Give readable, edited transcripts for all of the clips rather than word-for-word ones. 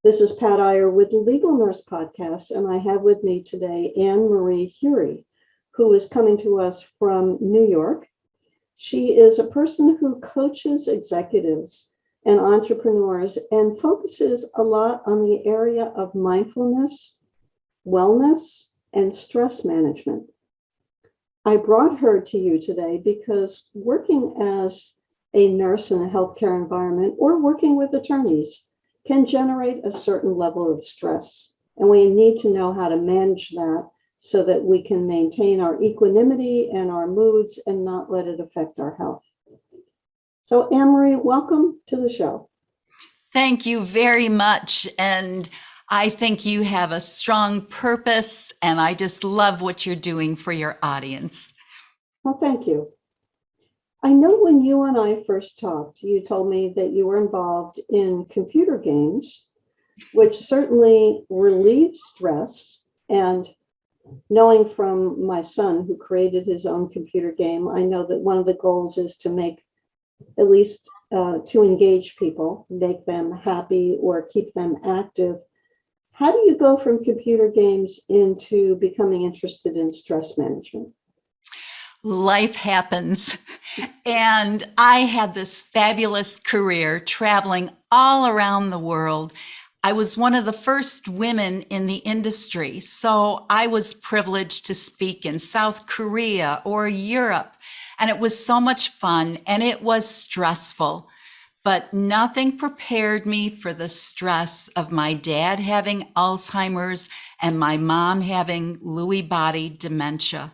This is Pat Iyer with the Legal Nurse Podcast, and I have with me today Anne-Marie Huurre, who is coming to us from New York. She is a person who coaches executives and entrepreneurs and focuses a lot on the area of mindfulness, wellness, and stress management. I brought her to you today because working as a nurse in a healthcare environment or working with attorneys can generate a certain level of stress. And we need to know how to manage that so that we can maintain our equanimity and our moods and not let it affect our health. So Anne-Marie, welcome to the show. Thank you very much. And I think you have a strong purpose, and I just love what you're doing for your audience. Well, thank you. I know when you and I first talked, you told me that you were involved in computer games, which certainly relieves stress. And knowing from my son, who created his own computer game, I know that one of the goals is to make, at least to engage people, make them happy or keep them active. How do you go from computer games into becoming interested in stress management? Life happens. And I had this fabulous career traveling all around the world. I was one of the first women in the industry, so I was privileged to speak in South Korea or Europe, and it was so much fun, and it was stressful. But nothing prepared me for the stress of my dad having Alzheimer's and my mom having Lewy body dementia.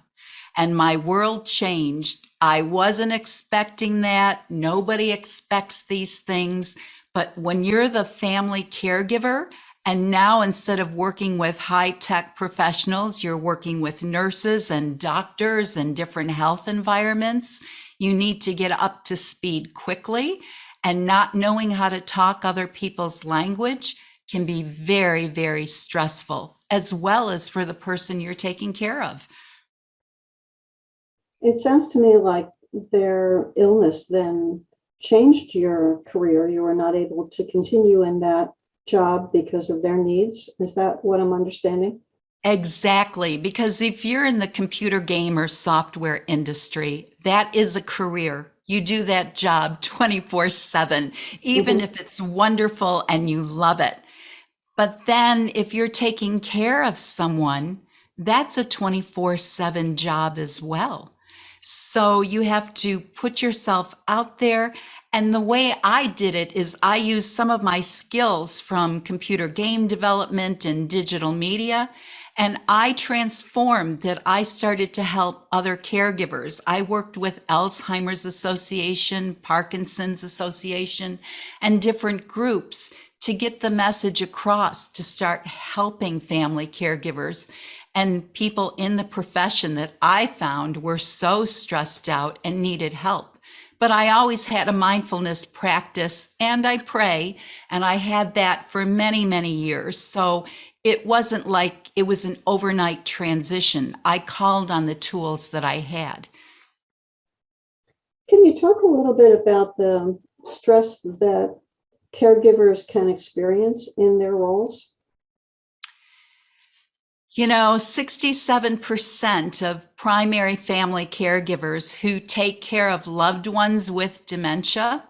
And my world changed. I wasn't expecting that. Nobody expects these things. But when you're the family caregiver, and now instead of working with high-tech professionals, you're working with nurses and doctors and different health environments, you need to get up to speed quickly. And not knowing how to talk other people's language can be very, very stressful, as well as for the person you're taking care of. It sounds to me like their illness then changed your career. You were not able to continue in that job because of their needs. Is that what I'm understanding? Exactly, because if you're in the computer game or software industry, that is a career. You do that job 24/7, even if it's wonderful and you love it. But then if you're taking care of someone, that's a 24/7 job as well. So you have to put yourself out there. And the way I did it is I used some of my skills from computer game development and digital media, and I transformed that. I started to help other caregivers. I worked with Alzheimer's Association, Parkinson's Association, and different groups to get the message across to start helping family caregivers and people in the profession that I found were so stressed out and needed help. But I always had a mindfulness practice, and I pray, and I had that for many, many years. So it wasn't like it was an overnight transition. I called on the tools that I had. Can you talk a little bit about the stress that caregivers can experience in their roles? 67% of primary family caregivers who take care of loved ones with dementia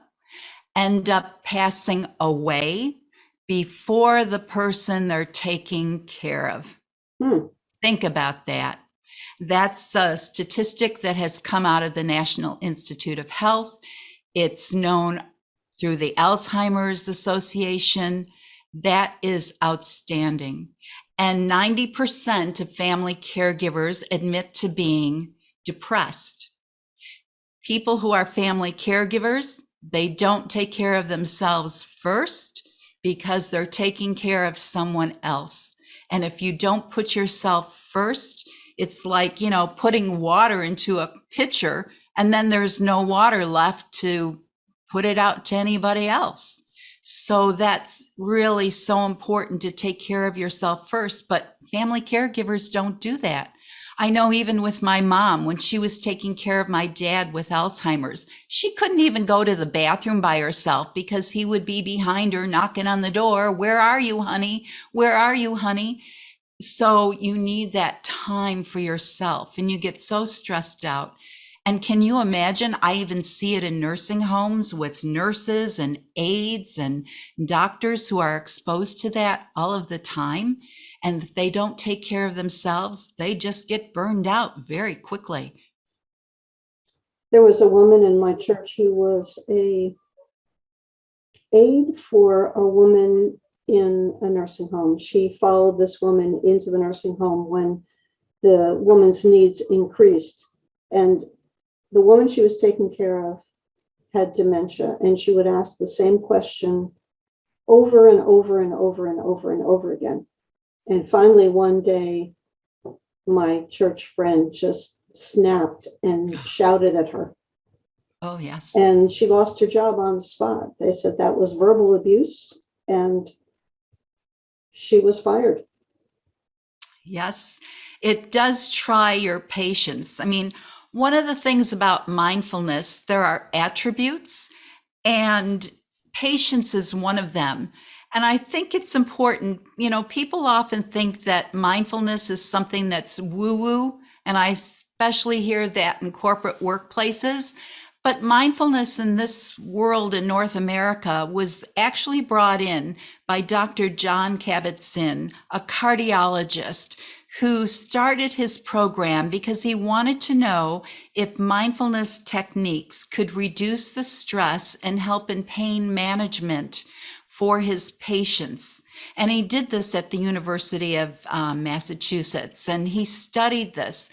end up passing away before the person they're taking care of. Think about that. That's a statistic that has come out of the National Institute of Health. It's known through the Alzheimer's Association. That is outstanding. And 90% of family caregivers admit to being depressed. People who are family caregivers, they don't take care of themselves first because they're taking care of someone else. And if you don't put yourself first, it's like, putting water into a pitcher and then there's no water left to put it out to anybody else. So that's really so important to take care of yourself first, but family caregivers don't do that. I know even with my mom, when she was taking care of my dad with Alzheimer's, she couldn't even go to the bathroom by herself because he would be behind her knocking on the door. Where are you, honey? Where are you, honey? So you need that time for yourself and you get so stressed out. And can you imagine? I even see it in nursing homes with nurses and aides and doctors who are exposed to that all of the time. And if they don't take care of themselves, they just get burned out very quickly. There was a woman in my church who was a aide for a woman in a nursing home. She followed this woman into the nursing home when the woman's needs increased. And the woman she was taking care of had dementia, and she would ask the same question over and over and over and over and over again. And finally, one day, my church friend just snapped and shouted at her. Oh, yes. And she lost her job on the spot. They said that was verbal abuse, and she was fired. Yes, it does try your patience. I mean, one of the things about mindfulness, there are attributes, and patience is one of them. And I think it's important, people often think that mindfulness is something that's woo-woo, and I especially hear that in corporate workplaces. But mindfulness in this world in North America was actually brought in by Dr. John Kabat-Zinn, a cardiologist who started his program because he wanted to know if mindfulness techniques could reduce the stress and help in pain management for his patients. And he did this at the University of Massachusetts, and he studied this.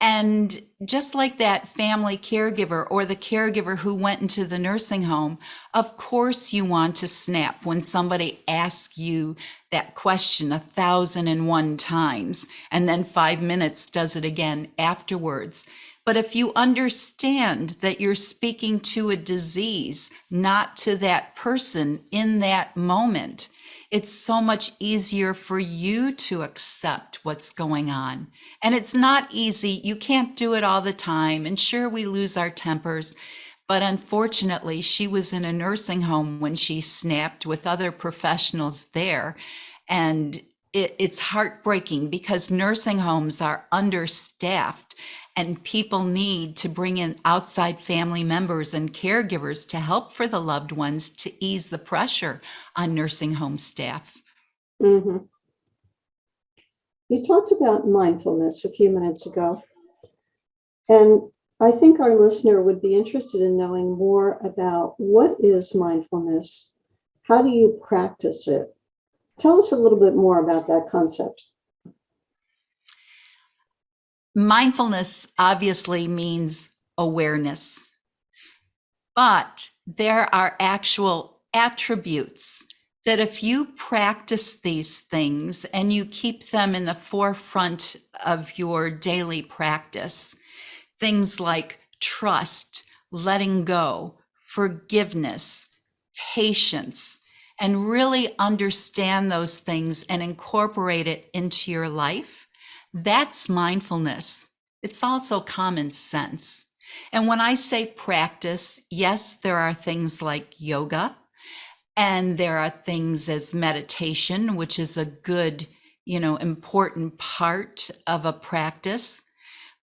And just like that family caregiver or the caregiver who went into the nursing home, of course you want to snap when somebody asks you that question 1,001 times, and then 5 minutes does it again afterwards. But if you understand that you're speaking to a disease, not to that person in that moment, it's so much easier for you to accept what's going on. And it's not easy. You can't do it all the time. And sure, we lose our tempers. But unfortunately, she was in a nursing home when she snapped with other professionals there. And it's heartbreaking because nursing homes are understaffed and people need to bring in outside family members and caregivers to help for the loved ones to ease the pressure on nursing home staff. Mm-hmm. You talked about mindfulness a few minutes ago, and I think our listener would be interested in knowing more about what is mindfulness? How do you practice it? Tell us a little bit more about that concept. Mindfulness obviously means awareness, but there are actual attributes that if you practice these things and you keep them in the forefront of your daily practice, things like trust, letting go, forgiveness, patience, and really understand those things and incorporate it into your life, that's mindfulness. It's also common sense. And when I say practice, yes, there are things like yoga, and there are things as meditation, which is a good, important part of a practice.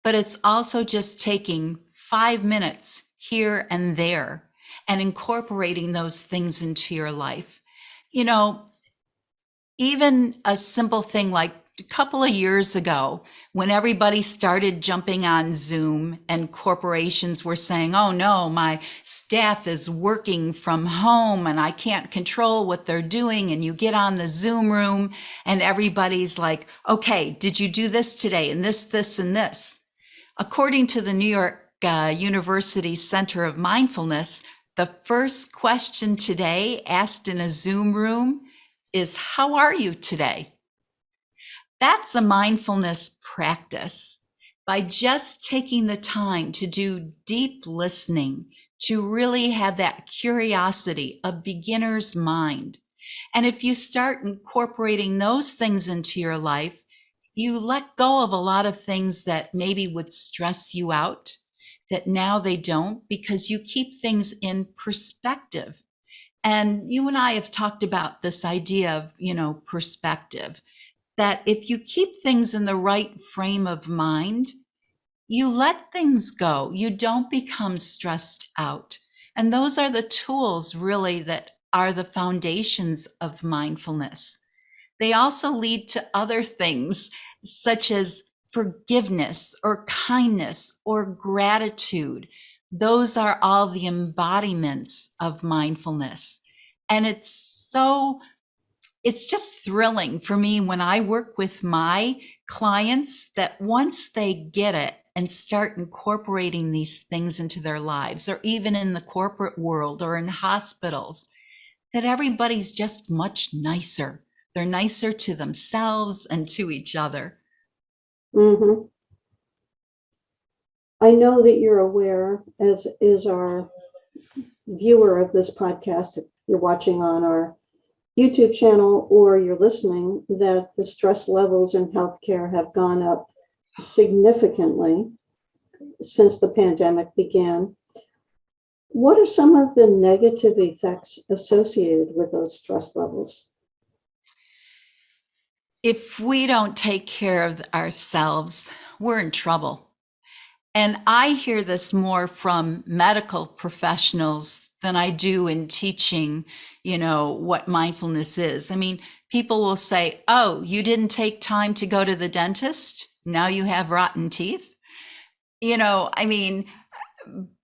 But it's also just taking 5 minutes here and there and incorporating those things into your life. Even a simple thing like a couple of years ago, when everybody started jumping on Zoom and corporations were saying, oh no, my staff is working from home and I can't control what they're doing. And you get on the Zoom room and everybody's like, okay, did you do this today? And this, and this. According to the New York University Center of Mindfulness, the first question today asked in a Zoom room is, how are you today? That's a mindfulness practice. By just taking the time to do deep listening, to really have that curiosity, a beginner's mind. And if you start incorporating those things into your life, You let go of a lot of things that maybe would stress you out, that now they don't, because you keep things in perspective. And you and I have talked about this idea of, perspective, that if you keep things in the right frame of mind, you let things go. You don't become stressed out. And those are the tools really that are the foundations of mindfulness. They also lead to other things such as forgiveness or kindness or gratitude. Those are all the embodiments of mindfulness. And it's just thrilling for me when I work with my clients that once they get it and start incorporating these things into their lives, or even in the corporate world or in hospitals, that everybody's just much nicer. They're nicer to themselves and to each other. Mm-hmm. I know that you're aware, as is our viewer of this podcast, if you're watching on our YouTube channel or you're listening, that the stress levels in healthcare have gone up significantly since the pandemic began. What are some of the negative effects associated with those stress levels? If we don't take care of ourselves, we're in trouble. And I hear this more from medical professionals than I do in teaching, what mindfulness is. I mean, people will say, "Oh, you didn't take time to go to the dentist. Now you have rotten teeth." I mean,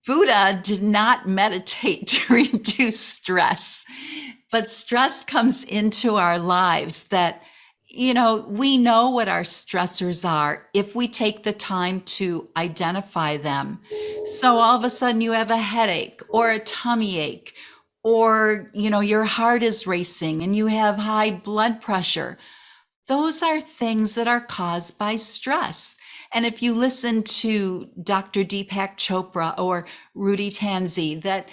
Buddha did not meditate to reduce stress, but stress comes into our lives that, we know what our stressors are if we take the time to identify them. So all of a sudden you have a headache or a tummy ache, or, your heart is racing and you have high blood pressure. Those are things that are caused by stress. And if you listen to Dr. Deepak Chopra or Rudy Tanzi, that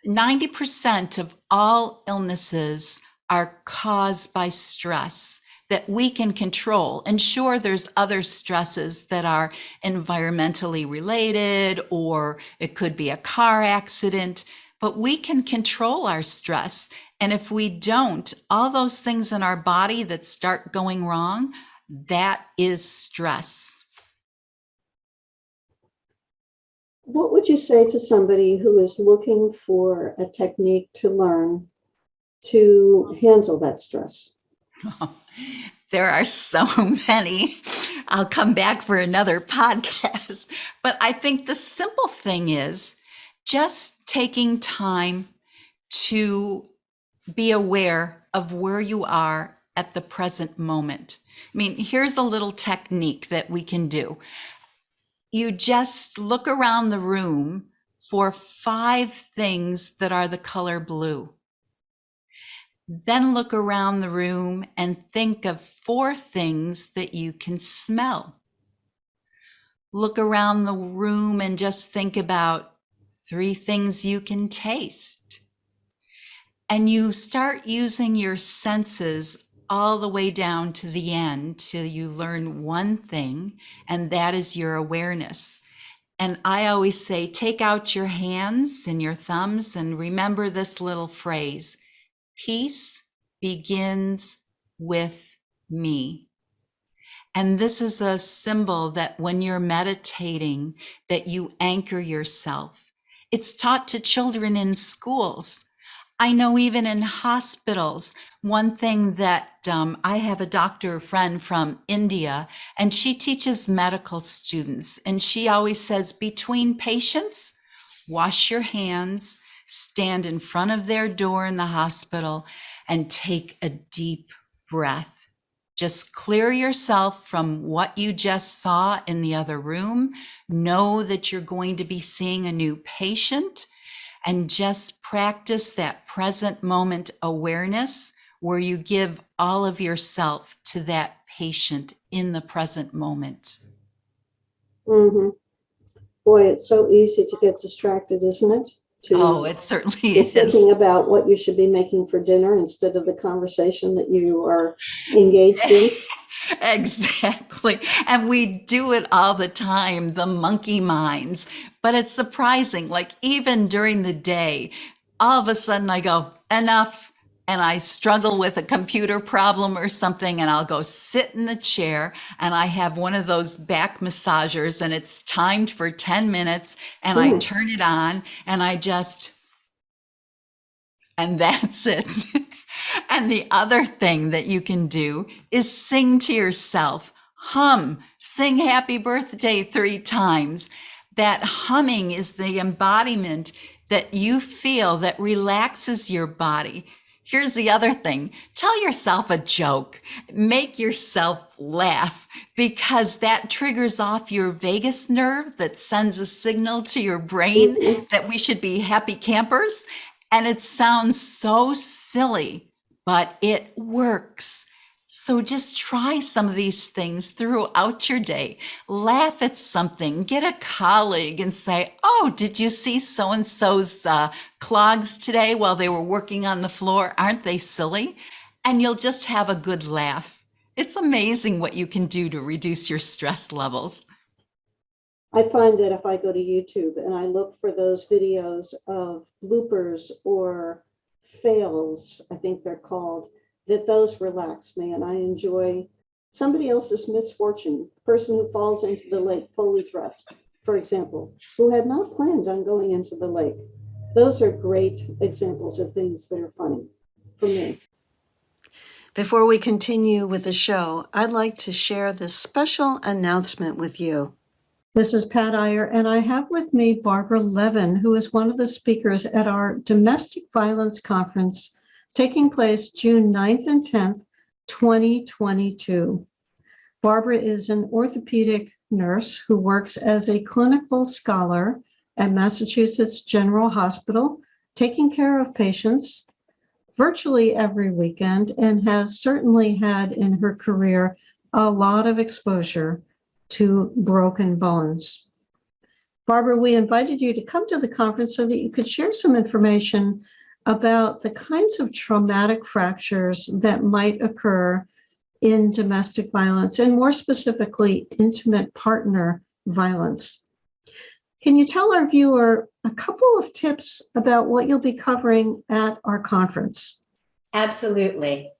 90% of all illnesses are caused by stress that we can control. And sure, there's other stresses that are environmentally related, or it could be a car accident, but we can control our stress. And if we don't, all those things in our body that start going wrong, that is stress. What would you say to somebody who is looking for a technique to learn to handle that stress? There are so many. I'll come back for another podcast. But I think the simple thing is just taking time to be aware of where you are at the present moment. I mean, here's a little technique that we can do. You just look around the room for 5 things that are the color blue. Then look around the room and think of 4 things that you can smell. Look around the room and just think about 3 things you can taste. And you start using your senses all the way down to the end till you learn one thing, and that is your awareness. And I always say, take out your hands and your thumbs and remember this little phrase: peace begins with me. And this is a symbol that when you're meditating, that you anchor yourself. It's taught to children in schools. I know even in hospitals, one thing that I have a doctor friend from India, and she teaches medical students, and she always says, between patients, wash your hands, stand in front of their door in the hospital, and take a deep breath. Just clear yourself from what you just saw in the other room. Know that you're going to be seeing a new patient, and just practice that present moment awareness where you give all of yourself to that patient in the present moment. Mm-hmm. Boy, it's so easy to get distracted, isn't it? Oh, to it certainly be is. thinking about what you should be making for dinner instead of the conversation that you are engaged in. Exactly. And we do it all the time, the monkey minds. But it's surprising, like even during the day, all of a sudden I go, enough. And I struggle with a computer problem or something, and I'll go sit in the chair and I have one of those back massagers and it's timed for 10 minutes and I Hmm. turn it on and I just, and that's it. And the other thing that you can do is sing to yourself, hum, sing happy birthday 3 times. That humming is the embodiment that you feel that relaxes your body. Here's the other thing. Tell yourself a joke. Make yourself laugh because that triggers off your vagus nerve that sends a signal to your brain Mhm. that we should be happy campers. And it sounds so silly, but it works. So just try some of these things throughout your day. Laugh at something, get a colleague and say, oh, did you see so and so's clogs today while they were working on the floor? Aren't they silly? And you'll just have a good laugh. It's amazing what you can do to reduce your stress levels. I find that if I go to YouTube and I look for those videos of bloopers or fails, I think they're called, that those relax me and I enjoy somebody else's misfortune, person who falls into the lake fully dressed, for example, who had not planned on going into the lake. Those are great examples of things that are funny for me. Before we continue with the show, I'd like to share this special announcement with you. This is Pat Iyer, and I have with me Barbara Levin, who is one of the speakers at our Domestic Violence Conference taking place June 9th and 10th, 2022. Barbara is an orthopedic nurse who works as a clinical scholar at Massachusetts General Hospital, taking care of patients virtually every weekend, and has certainly had in her career a lot of exposure to broken bones. Barbara, we invited you to come to the conference so that you could share some information about the kinds of traumatic fractures that might occur in domestic violence, and more specifically, intimate partner violence. Can you tell our viewer a couple of tips about what you'll be covering at our conference? Absolutely.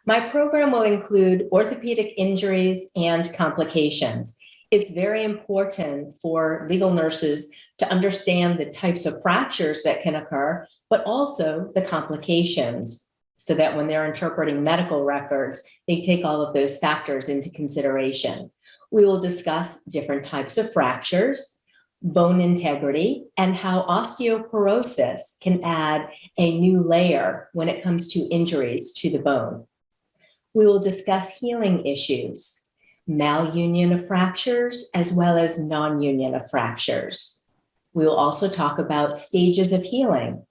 My program will include orthopedic injuries and complications. It's very important for legal nurses to understand the types of fractures that can occur, but also the complications, so that when they're interpreting medical records, they take all of those factors into consideration. We will discuss different types of fractures, bone integrity, and how osteoporosis can add a new layer when it comes to injuries to the bone. We will discuss healing issues, malunion of fractures, as well as non-union of fractures. We will also talk about stages of healing.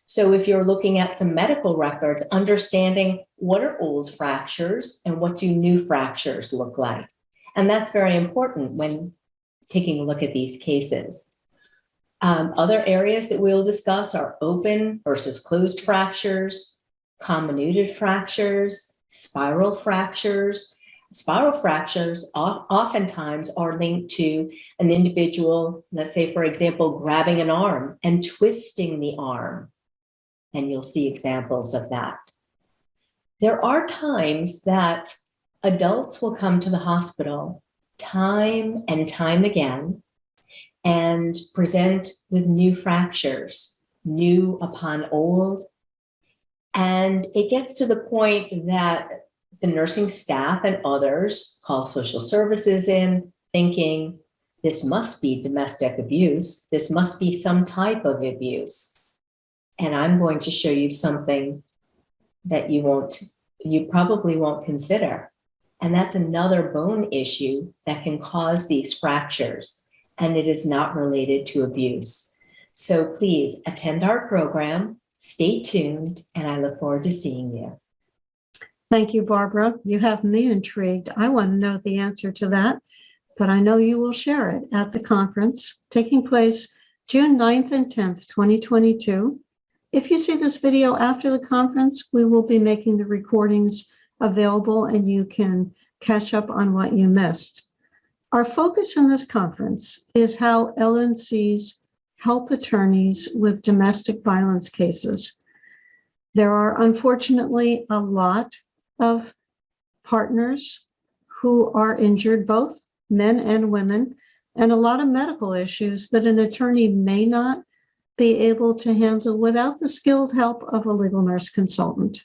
So if you're looking at some medical records, understanding what are old fractures and what do new fractures look like. And that's very important when taking a look at these cases. Other areas that we'll discuss are open versus closed fractures, comminuted fractures, spiral fractures. Spiral fractures oftentimes are linked to an individual, let's say, for example, grabbing an arm and twisting the arm. And you'll see examples of that. There are times that adults will come to the hospital time and time again and present with new fractures, new upon old. And it gets to the point that the nursing staff and others call social services in, thinking this must be domestic abuse. This must be some type of abuse. And I'm going to show you something that you probably won't consider. And that's another bone issue that can cause these fractures, and it is not related to abuse. So please attend our program, stay tuned, and I look forward to seeing you. Thank you, Barbara. You have me intrigued. I want to know the answer to that, but I know you will share it at the conference taking place June 9th and 10th, 2022. If you see this video after the conference, we will be making the recordings available and you can catch up on what you missed. Our focus in this conference is how LNCs help attorneys with domestic violence cases. There are unfortunately a lot of partners who are injured, both men and women, and a lot of medical issues that an attorney may not be able to handle without the skilled help of a legal nurse consultant.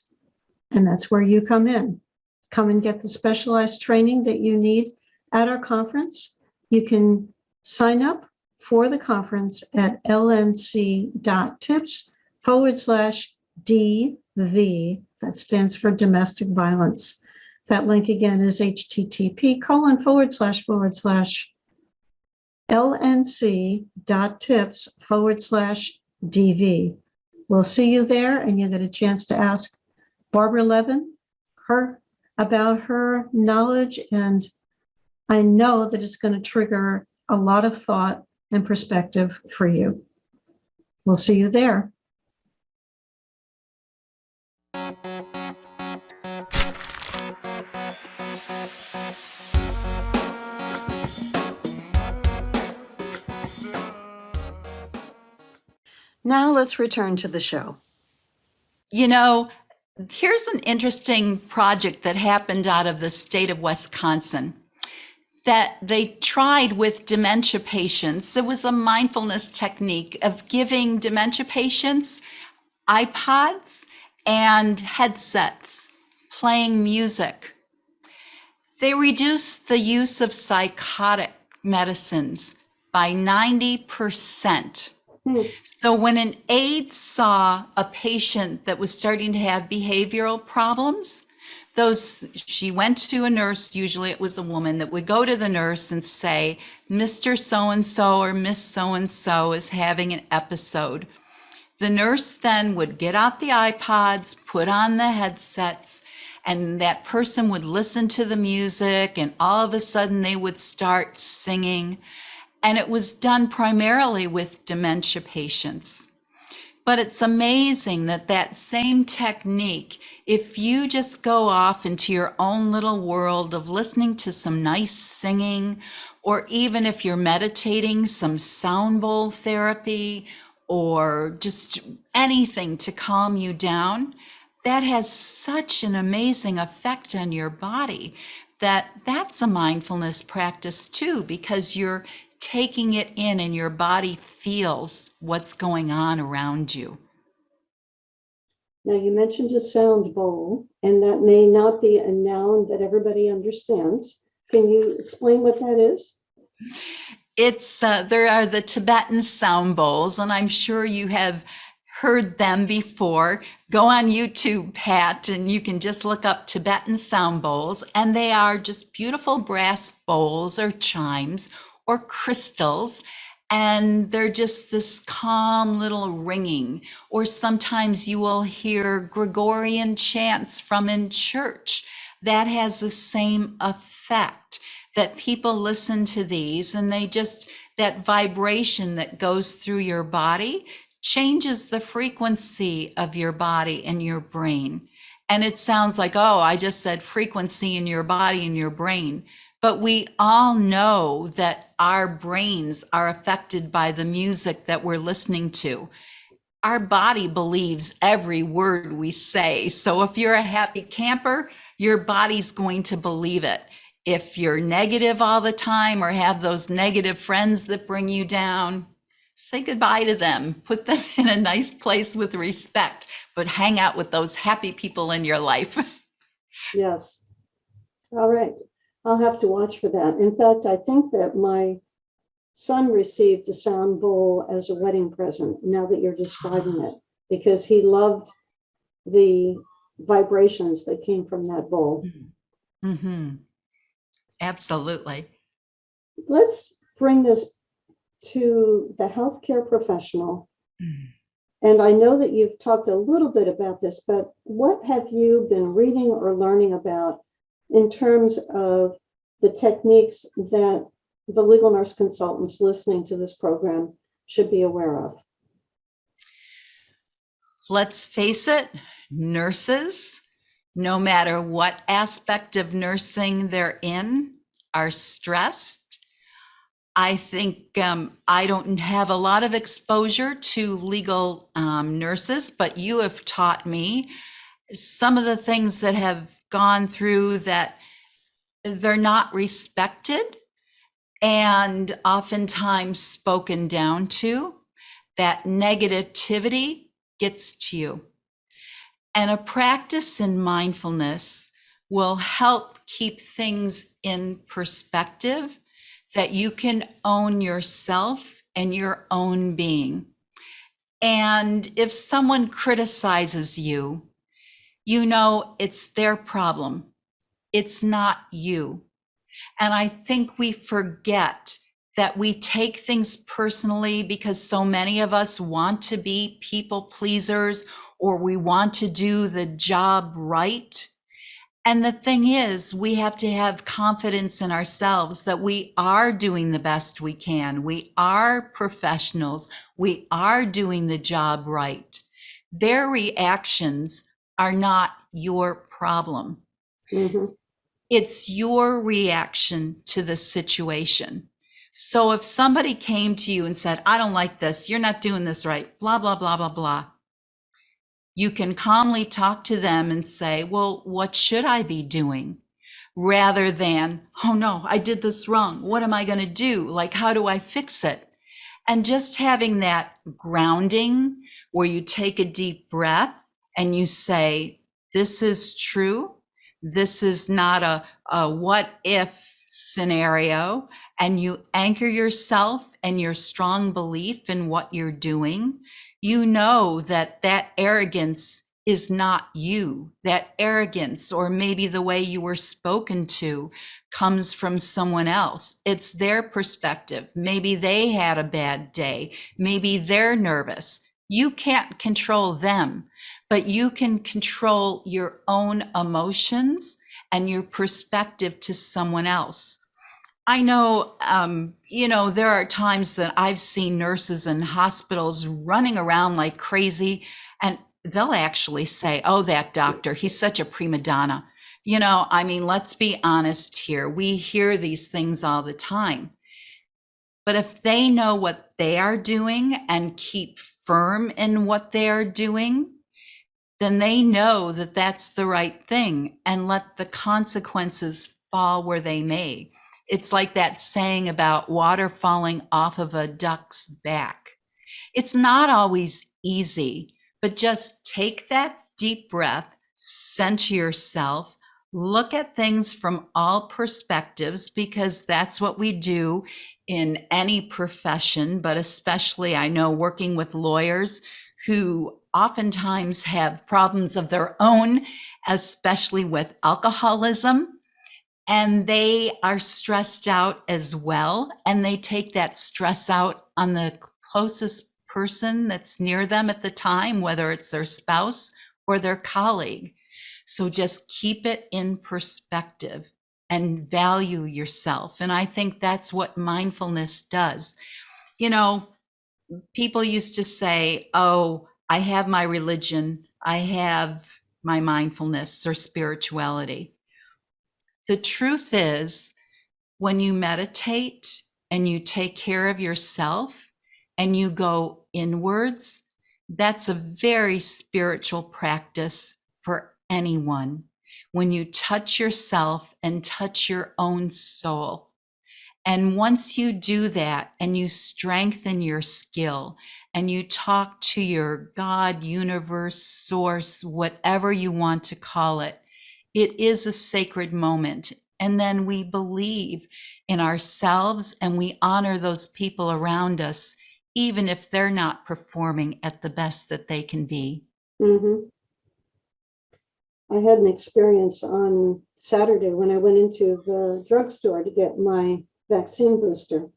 And that's where you come in. Come and get the specialized training that you need at our conference. You can sign up for the conference at lnc.tips/DV. That stands for domestic violence. That link again is http://lnc.tips/DV. We'll see you there, and you'll get a chance to ask Barbara Levin about her knowledge, and I know that it's going to trigger a lot of thought and perspective for you. We'll see you there. Now let's return to the show. You know, here's an interesting project that happened out of the state of Wisconsin that they tried with dementia patients. It was a mindfulness technique of giving dementia patients iPods and headsets, playing music. They reduced the use of psychotic medicines by 90%. So when an aide saw a patient that was starting to have behavioral problems, she went to a nurse, usually it was a woman, that would go to the nurse and say, Mr. So-and-so or Miss So-and-so is having an episode. The nurse then would get out the iPods, put on the headsets, and that person would listen to the music, and all of a sudden they would start singing. And it was done primarily with dementia patients. But it's amazing that that same technique, if you just go off into your own little world of listening to some nice singing, or even if you're meditating, some sound bowl therapy, or just anything to calm you down, that has such an amazing effect on your body that's a mindfulness practice too, because you're taking it in and your body feels what's going on around you. Now, you mentioned a sound bowl, and that may not be a noun that everybody understands. Can you explain what that is? It's there are the Tibetan sound bowls, and I'm sure you have heard them before. Go on YouTube, Pat, and you can just look up Tibetan sound bowls, and they are just beautiful brass bowls or chimes or crystals, and they're just this calm little ringing. Or sometimes you will hear Gregorian chants from in church. That has the same effect, that people listen to these and that vibration that goes through your body changes the frequency of your body and your brain. And it sounds like, oh, I just said frequency in your body and your brain. But we all know that our brains are affected by the music that we're listening to. Our body believes every word we say. So if you're a happy camper, your body's going to believe it. If you're negative all the time or have those negative friends that bring you down, say goodbye to them. Put them in a nice place with respect, but hang out with those happy people in your life. Yes. All right. I'll have to watch for that. In fact, I think that my son received a sound bowl as a wedding present, now that you're describing it, because he loved the vibrations that came from that bowl. Mm-hmm. Absolutely. Let's bring this to the healthcare professional. And I know that you've talked a little bit about this, but what have you been reading or learning about in terms of the techniques that the legal nurse consultants listening to this program should be aware of? Let's face it, nurses, no matter what aspect of nursing they're in, are stressed. I think I don't have a lot of exposure to legal nurses, but you have taught me some of the things that have gone through that they're not respected and oftentimes spoken down to. That negativity gets to you. And a practice in mindfulness will help keep things in perspective, that you can own yourself and your own being. And if someone criticizes you, you know it's their problem. It's not you. And I think we forget that we take things personally because so many of us want to be people pleasers, or we want to do the job right. And the thing is, we have to have confidence in ourselves that we are doing the best we can. We are professionals. We are doing the job right. Their reactions are not your problem. Mm-hmm. It's your reaction to the situation. So if somebody came to you and said, I don't like this, you're not doing this right, blah, blah, blah, blah, blah, you can calmly talk to them and say, well, what should I be doing? Rather than, oh no, I did this wrong. What am I going to do? Like, how do I fix it? And just having that grounding where you take a deep breath and you say, this is true. This is not a what if scenario. And you anchor yourself and your strong belief in what you're doing. You know that that arrogance is not you. That arrogance, or maybe the way you were spoken to, comes from someone else. It's their perspective. Maybe they had a bad day. Maybe they're nervous. You can't control them, but you can control your own emotions and your perspective to someone else. I know, there are times that I've seen nurses in hospitals running around like crazy, and they'll actually say, oh, that doctor, he's such a prima donna. Let's be honest here. We hear these things all the time. But if they know what they are doing and keep firm in what they are doing, then they know that that's the right thing, and let the consequences fall where they may. It's like that saying about water falling off of a duck's back. It's not always easy, but just take that deep breath, center yourself, look at things from all perspectives, because that's what we do in any profession, but especially I know working with lawyers who oftentimes have problems of their own, especially with alcoholism. And they are stressed out as well. And they take that stress out on the closest person that's near them at the time, whether it's their spouse or their colleague. So just keep it in perspective and value yourself. And I think that's what mindfulness does. People used to say, oh, I have my religion, I have my mindfulness or spirituality. The truth is, when you meditate and you take care of yourself and you go inwards, that's a very spiritual practice for anyone. When you touch yourself and touch your own soul. And once you do that and you strengthen your skill and you talk to your God, universe, source, whatever you want to call it, it is a sacred moment. And then we believe in ourselves and we honor those people around us, even if they're not performing at the best that they can be. Mm-hmm. I had an experience on Saturday when I went into the drugstore to get my vaccine booster.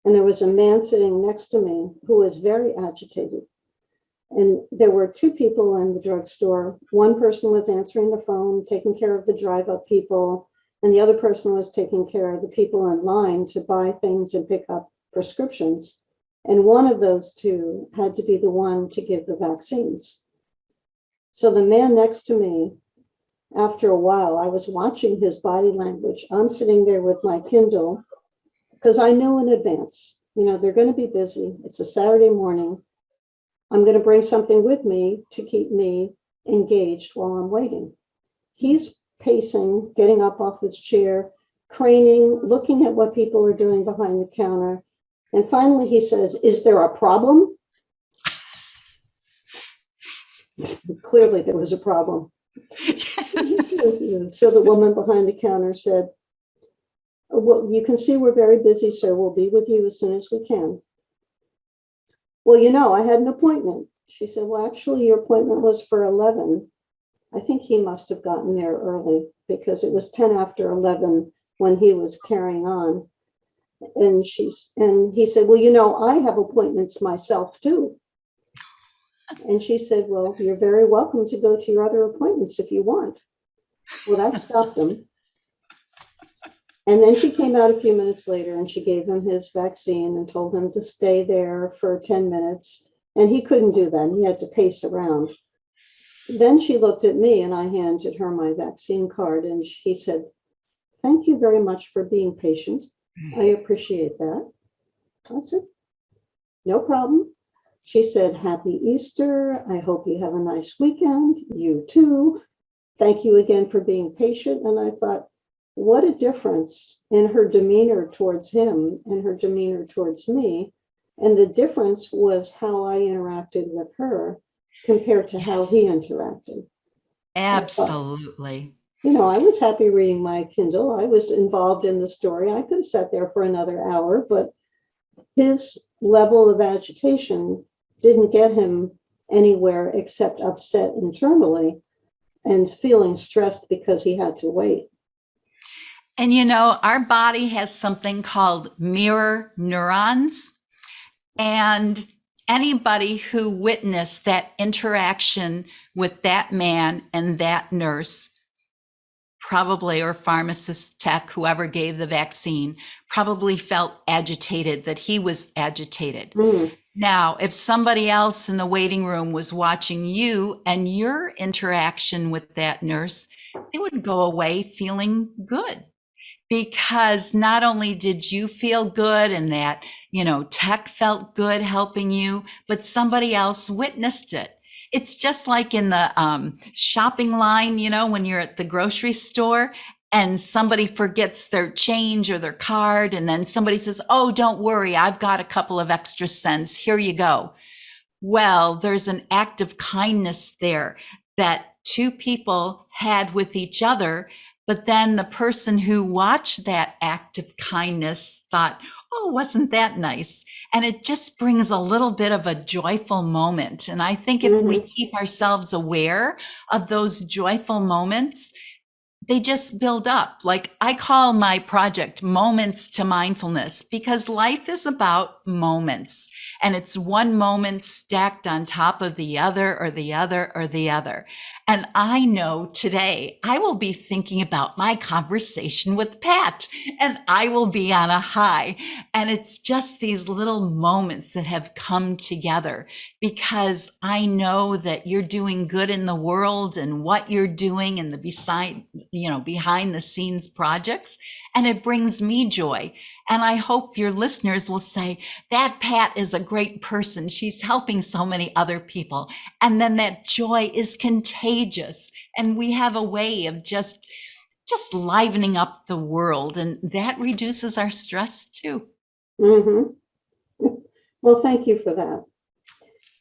And there was a man sitting next to me who was very agitated. And there were two people in the drugstore. One person was answering the phone, taking care of the drive-up people, and the other person was taking care of the people in line to buy things and pick up prescriptions. And one of those two had to be the one to give the vaccines. So the man next to me, after a while, I was watching his body language. I'm sitting there with my Kindle because I knew in advance, they're going to be busy. It's a Saturday morning. I'm going to bring something with me to keep me engaged while I'm waiting. He's pacing, getting up off his chair, craning, looking at what people are doing behind the counter. And finally he says, "Is there a problem?" Clearly there was a problem. So the woman behind the counter said, "Well, you can see we're very busy, sir. We'll be with you as soon as we can." "Well, I had an appointment." She said, "Well, actually, your appointment was for 11. I think he must have gotten there early because it was 10 after 11 when he was carrying on. And he said, "Well, I have appointments myself too." And she said, "Well, you're very welcome to go to your other appointments if you want." Well, that stopped him. And then she came out a few minutes later and she gave him his vaccine and told him to stay there for 10 minutes. And he couldn't do that. He had to pace around. Then she looked at me and I handed her my vaccine card and she said, "Thank you very much for being patient. I appreciate that." I said, "No problem." She said, "Happy Easter. I hope you have a nice weekend. You too. Thank you again for being patient." And I thought, what a difference in her demeanor towards him and her demeanor towards me. And the difference was how I interacted with her compared to how he interacted. Absolutely. I was happy reading my Kindle. I was involved in the story. I could have sat there for another hour, but his level of agitation didn't get him anywhere except upset internally and feeling stressed because he had to wait. And our body has something called mirror neurons. And anybody who witnessed that interaction with that man and that nurse, probably, or pharmacist, tech, whoever gave the vaccine, probably felt agitated, that he was agitated. Now, if somebody else in the waiting room was watching you and your interaction with that nurse, they would go away feeling good. Because not only did you feel good and that, tech felt good helping you, but somebody else witnessed it. It's just like in the shopping line, when you're at the grocery store and somebody forgets their change or their card, and then somebody says, "Oh, don't worry, I've got a couple of extra cents. Here you go." Well, there's an act of kindness there that two people had with each other. But then the person who watched that act of kindness thought, "Oh, wasn't that nice?" And it just brings a little bit of a joyful moment. And I think if we keep ourselves aware of those joyful moments, they just build up. Like I call my project Moments to Mindfulness, because life is about moments, and it's one moment stacked on top of the other or the other or the other. And I know today I will be thinking about my conversation with Pat and I will be on a high. And it's just these little moments that have come together because I know that you're doing good in the world and what you're doing and the behind the scenes projects. And it brings me joy. And I hope your listeners will say, "That Pat is a great person. She's helping so many other people." And then that joy is contagious. And we have a way of just livening up the world. And that reduces our stress too. Well, thank you for that.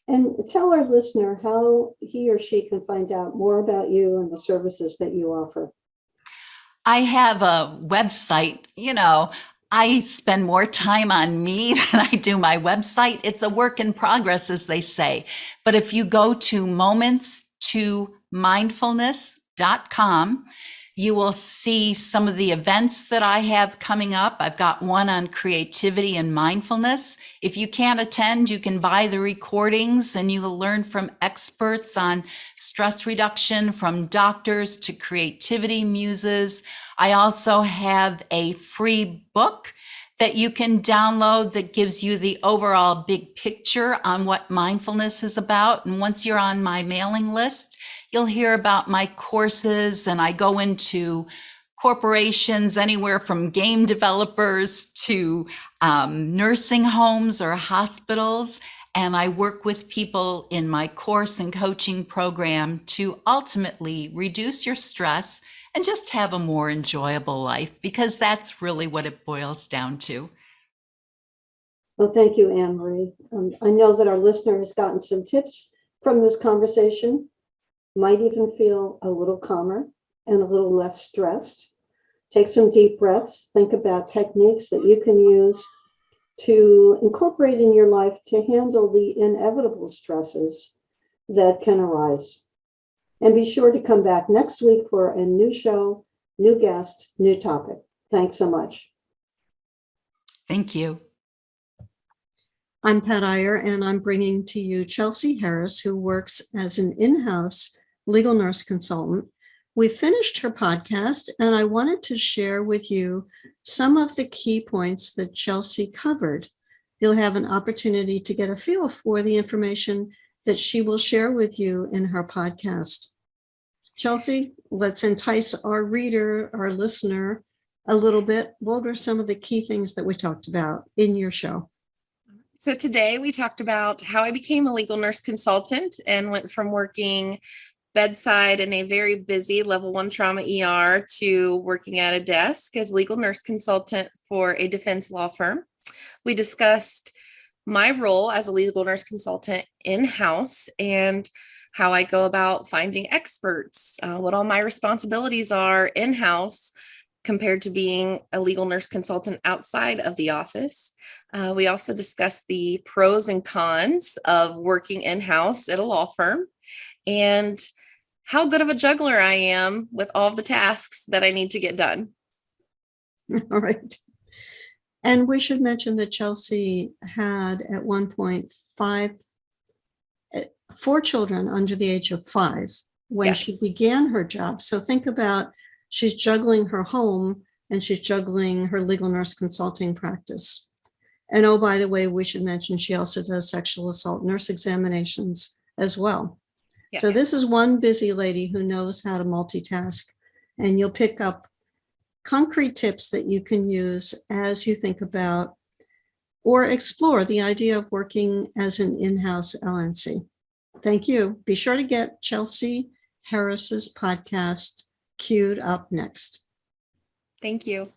And tell our listener how he or she can find out more about you and the services that you offer. I have a website, I spend more time on me than I do my website. It's a work in progress, as they say. But if you go to momentstomindfulness.com, you will see some of the events that I have coming up. I've got one on creativity and mindfulness. If you can't attend, you can buy the recordings and you will learn from experts on stress reduction, from doctors to creativity muses. I also have a free book that you can download that gives you the overall big picture on what mindfulness is about. And once you're on my mailing list, you'll hear about my courses, and I go into corporations anywhere from game developers to nursing homes or hospitals. And I work with people in my course and coaching program to ultimately reduce your stress and just have a more enjoyable life, because that's really what it boils down to. Well, thank you, Anne Marie. I know that our listener has gotten some tips from this conversation, might even feel a little calmer and a little less stressed. Take some deep breaths. Think about techniques that you can use to incorporate in your life to handle the inevitable stresses that can arise. And be sure to come back next week for a new show, new guest, new topic. Thanks so much. Thank you. I'm Pat Iyer, and I'm bringing to you Chelsea Harris, who works as an in-house legal nurse consultant. We finished her podcast, and I wanted to share with you some of the key points that Chelsea covered. You'll have an opportunity to get a feel for the information that she will share with you in her podcast. Chelsea, let's entice our reader, our listener, a little bit. What were some of the key things that we talked about in your show? So today we talked about how I became a legal nurse consultant and went from working bedside in a very busy level 1 trauma ER to working at a desk as legal nurse consultant for a defense law firm. We discussed my role as a legal nurse consultant in-house and how I go about finding experts, what all my responsibilities are in-house compared to being a legal nurse consultant outside of the office. We also discussed the pros and cons of working in-house at a law firm and how good of a juggler I am with all of the tasks that I need to get done. All right. And we should mention that Chelsea had at one point 4 children under the age of 5 when she began her job. So think about, she's juggling her home and she's juggling her legal nurse consulting practice. And oh, by the way, we should mention she also does sexual assault nurse examinations as well. Yes. So this is one busy lady who knows how to multitask, and you'll pick up concrete tips that you can use as you think about or explore the idea of working as an in-house LNC. Thank you. Be sure to get Chelsea Harris's podcast queued up next. Thank you.